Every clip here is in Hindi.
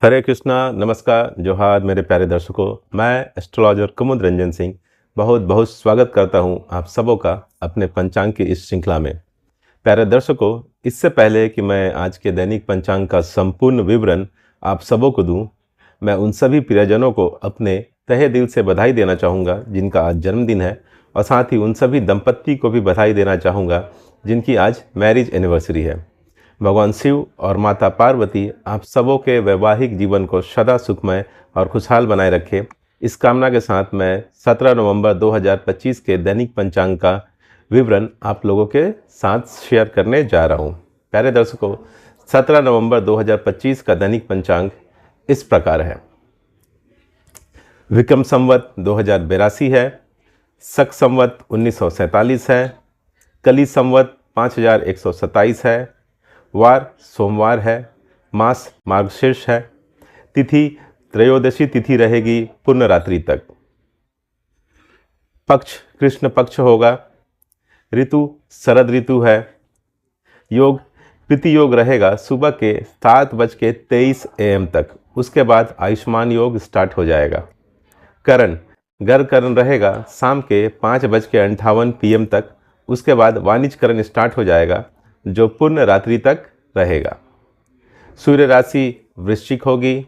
हरे कृष्णा, नमस्कार, जोहार मेरे प्यारे दर्शकों। मैं एस्ट्रोलॉजर कुमुद रंजन सिंह बहुत बहुत स्वागत करता हूं आप सबों का अपने पंचांग की इस श्रृंखला में। प्यारे दर्शकों, इससे पहले कि मैं आज के दैनिक पंचांग का संपूर्ण विवरण आप सबों को दूं, मैं उन सभी प्रियजनों को अपने तहे दिल से बधाई देना चाहूँगा जिनका आज जन्मदिन है, और साथ ही उन सभी दंपत्ति को भी बधाई देना चाहूँगा जिनकी आज मैरिज एनिवर्सरी है। भगवान शिव और माता पार्वती आप सबों के वैवाहिक जीवन को सदा सुखमय और खुशहाल बनाए रखे, इस कामना के साथ मैं 17 नवंबर 2025 के दैनिक पंचांग का विवरण आप लोगों के साथ शेयर करने जा रहा हूं। प्यारे दर्शकों, 17 नवंबर 2025 का दैनिक पंचांग इस प्रकार है। विक्रम संवत 2082 है, शक संवत 1947 है, कली संवत 5127 है, वार सोमवार है, मास मार्गशीर्ष है, तिथि त्रयोदशी तिथि रहेगी पूर्ण रात्रि तक, पक्ष कृष्ण पक्ष होगा, ऋतु शरद ऋतु है, योग प्रीति योग रहेगा सुबह के 7:23 AM तक, उसके बाद आयुष्मान योग स्टार्ट हो जाएगा। करण गर करण रहेगा शाम के 5:58 PM तक, उसके बाद वाणिज्यकरण स्टार्ट हो जाएगा जो पूर्ण रात्रि तक रहेगा। सूर्य राशि वृश्चिक होगी,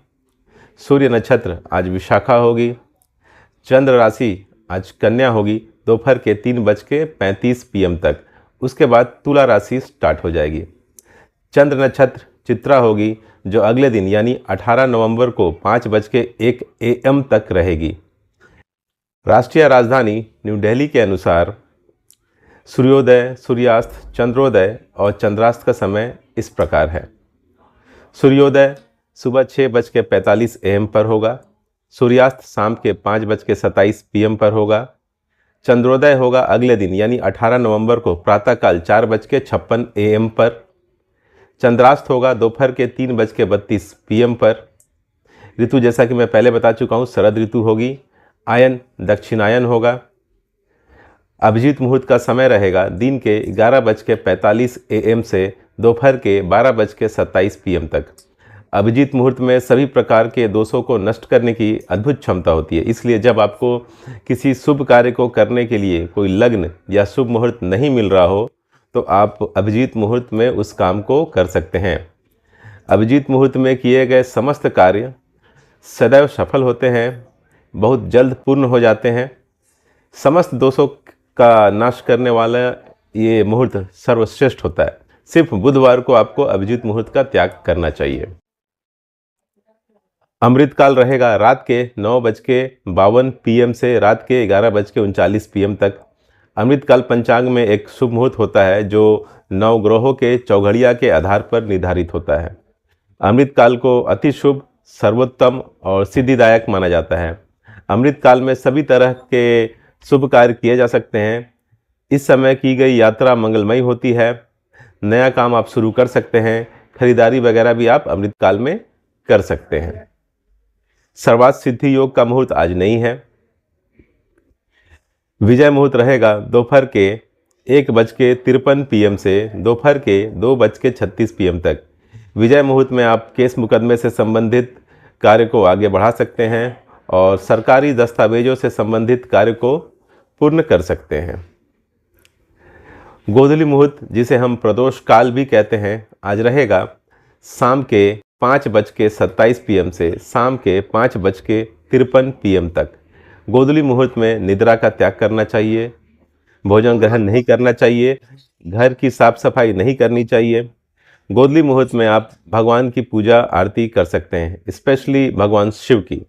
सूर्य नक्षत्र आज विशाखा होगी, चंद्र राशि आज कन्या होगी दोपहर के 3:35 PM तक, उसके बाद तुला राशि स्टार्ट हो जाएगी। चंद्र नक्षत्र चित्रा होगी जो अगले दिन यानी 18 नवंबर को 5:01 AM तक रहेगी। राष्ट्रीय राजधानी न्यू दिल्ली के अनुसार सूर्योदय, सूर्यास्त, चंद्रोदय और चंद्रास्त का समय इस प्रकार है। सूर्योदय सुबह 6:45 AM पर होगा, सूर्यास्त शाम के 5:27 PM पर होगा, चंद्रोदय होगा अगले दिन यानी 18 नवंबर को प्रातःकाल 4:56 AM पर, चंद्रास्त होगा दोपहर के 3:32 PM पर। ऋतु जैसा कि मैं पहले बता चुका हूँ शरद ऋतु होगी, आयन दक्षिणायन होगा। अभिजीत मुहूर्त का समय रहेगा दिन के 11:45 AM से दोपहर के 12:27 PM तक। अभिजीत मुहूर्त में सभी प्रकार के दोषों को नष्ट करने की अद्भुत क्षमता होती है, इसलिए जब आपको किसी शुभ कार्य को करने के लिए कोई लग्न या शुभ मुहूर्त नहीं मिल रहा हो तो आप अभिजीत मुहूर्त में उस काम को कर सकते हैं। अभिजीत मुहूर्त में किए गए समस्त कार्य सदैव सफल होते हैं, बहुत जल्द पूर्ण हो जाते हैं। समस्त दोषों का नाश करने वाला ये मुहूर्त सर्वश्रेष्ठ होता है। सिर्फ बुधवार को आपको अभिजीत मुहूर्त का त्याग करना चाहिए। अमृत काल रहेगा रात के 9:52 PM से रात के 11:39 PM तक। अमृत काल पंचांग में एक शुभ मुहूर्त होता है जो नवग्रहों के चौघड़िया के आधार पर निर्धारित होता है। अमृत काल को अति शुभ, सर्वोत्तम और सिद्धिदायक माना जाता है। अमृत काल में सभी तरह के शुभ कार्य किए जा सकते हैं। इस समय की गई यात्रा मंगलमयी होती है, नया काम आप शुरू कर सकते हैं, खरीदारी वगैरह भी आप अमृत काल में कर सकते हैं। सर्वार्थ सिद्धि योग का मुहूर्त आज नहीं है। विजय मुहूर्त रहेगा दोपहर के 1:53 PM से दोपहर के 2:36 PM तक। विजय मुहूर्त में आप केस मुकदमे से संबंधित कार्य को आगे बढ़ा सकते हैं और सरकारी दस्तावेजों से संबंधित कार्य को पूर्ण कर सकते हैं। गोधूली मुहूर्त, जिसे हम प्रदोष काल भी कहते हैं, आज रहेगा शाम के 5:27 PM से शाम के 5:53 PM तक। गोधूली मुहूर्त में निद्रा का त्याग करना चाहिए, भोजन ग्रहण नहीं करना चाहिए, घर की साफ सफाई नहीं करनी चाहिए। गोधूली मुहूर्त में आप भगवान की पूजा आरती कर सकते हैं, स्पेशली भगवान शिव की।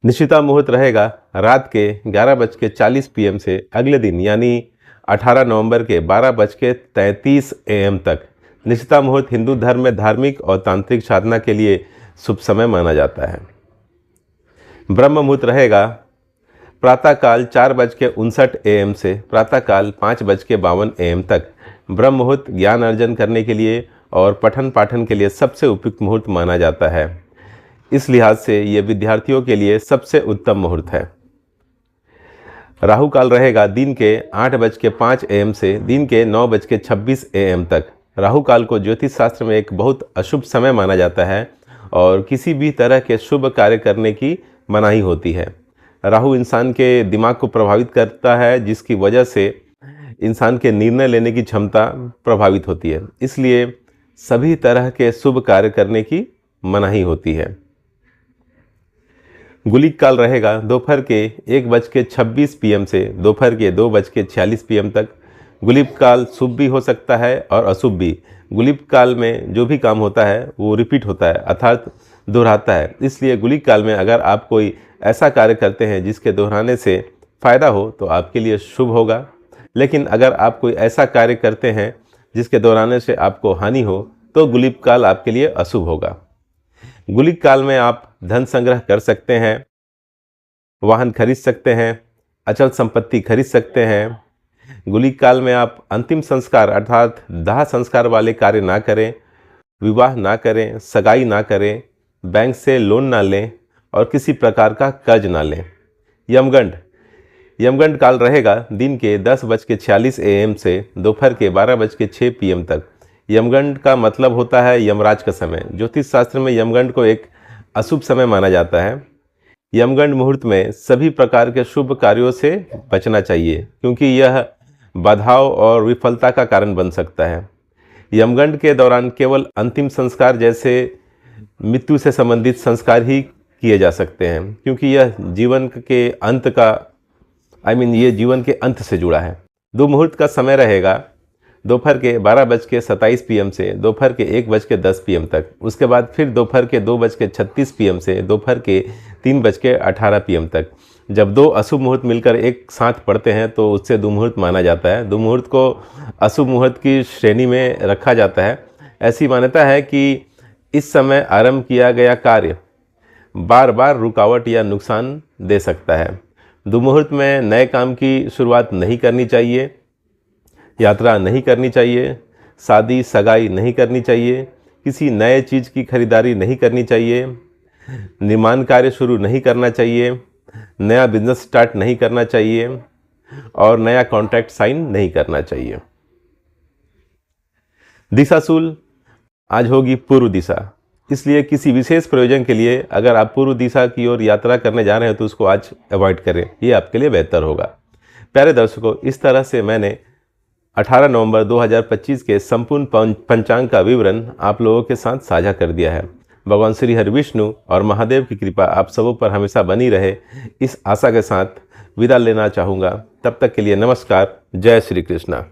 निशिता मुहूर्त रहेगा रात के 11:40 PM से अगले दिन यानी 18 नवंबर के 12:33 AM तक। निशिता मुहूर्त हिंदू धर्म में धार्मिक और तांत्रिक साधना के लिए शुभ समय माना जाता है। ब्रह्म मुहूर्त रहेगा प्रातःकाल 4:59 AM से प्रातःकाल 5:52 AM तक। ब्रह्म मुहूर्त ज्ञान अर्जन करने के लिए और पठन पाठन के लिए सबसे उपयुक्त मुहूर्त माना जाता है। इस लिहाज से ये विद्यार्थियों के लिए सबसे उत्तम मुहूर्त है। राहु काल रहेगा दिन के 8:05 AM से दिन के 9:26 AM तक। राहु काल को ज्योतिष शास्त्र में एक बहुत अशुभ समय माना जाता है और किसी भी तरह के शुभ कार्य करने की मनाही होती है। राहु इंसान के दिमाग को प्रभावित करता है, जिसकी वजह से इंसान के निर्णय लेने की क्षमता प्रभावित होती है। इसलिए सभी तरह के शुभ कार्य करने की मनाही होती है। गुलिक काल रहेगा दोपहर के 1:26 PM से दोपहर के 2:46 PM तक। गुलिक काल शुभ भी हो सकता है और अशुभ भी। गुलिक काल में जो भी काम होता है वो रिपीट होता है, अर्थात दोहराता है। इसलिए गुलिक काल में अगर आप कोई ऐसा कार्य करते हैं जिसके दोहराने से फ़ायदा हो तो आपके लिए शुभ होगा। लेकिन अगर आप कोई ऐसा कार्य करते हैं जिसके दोहराने से आपको हानि हो तो गुलिक काल आपके लिए अशुभ होगा। गुलिक काल में आप धन संग्रह कर सकते हैं, वाहन खरीद सकते हैं, अचल संपत्ति खरीद सकते हैं। गुलिक काल में आप अंतिम संस्कार अर्थात दाह संस्कार वाले कार्य ना करें, विवाह ना करें, सगाई ना करें, बैंक से लोन ना लें और किसी प्रकार का कर्ज ना लें। यमगंड काल रहेगा दिन के 10:46 AM से दोपहर के 12:06 PM तक। यमगंड का मतलब होता है यमराज का समय। ज्योतिष शास्त्र में यमगंड को एक अशुभ समय माना जाता है। यमगंड मुहूर्त में सभी प्रकार के शुभ कार्यों से बचना चाहिए, क्योंकि यह बाधाओं और विफलता का कारण बन सकता है। यमगंड के दौरान केवल अंतिम संस्कार जैसे मृत्यु से संबंधित संस्कार ही किए जा सकते हैं, क्योंकि यह जीवन के अंत का ये जीवन के अंत से जुड़ा है। दुर्मुहूर्त का समय रहेगा दोपहर के 12:27 PM से दोपहर के 1:10 PM तक। उसके बाद फिर दोपहर के 2:36 PM से दोपहर के 3:18 PM तक। जब दो अशुभ मुहूर्त मिलकर एक साथ पड़ते हैं तो उससे दुर्मुहूर्त माना जाता है। दुर्मुहूर्त को अशुभ मुहूर्त की श्रेणी में रखा जाता है। ऐसी मान्यता है कि इस समय आरंभ किया गया कार्य बार बार रुकावट या नुकसान दे सकता है। दुर्मुहूर्त में नए काम की शुरुआत नहीं करनी चाहिए, यात्रा नहीं करनी चाहिए, शादी सगाई नहीं करनी चाहिए, किसी नए चीज़ की खरीदारी नहीं करनी चाहिए, निर्माण कार्य शुरू नहीं करना चाहिए, नया बिजनेस स्टार्ट नहीं करना चाहिए और नया कॉन्ट्रैक्ट साइन नहीं करना चाहिए। दिशाशूल आज होगी पूर्व दिशा, इसलिए किसी विशेष प्रयोजन के लिए अगर आप पूर्व दिशा की ओर यात्रा करने जा रहे हैं तो उसको आज अवॉइड करें, ये आपके लिए बेहतर होगा। प्यारे दर्शकों, इस तरह से मैंने 18 नवंबर 2025 के संपूर्ण पंचांग का विवरण आप लोगों के साथ साझा कर दिया है। भगवान श्री हरि विष्णु और महादेव की कृपा आप सबों पर हमेशा बनी रहे, इस आशा के साथ विदा लेना चाहूँगा। तब तक के लिए नमस्कार। जय श्री कृष्णा।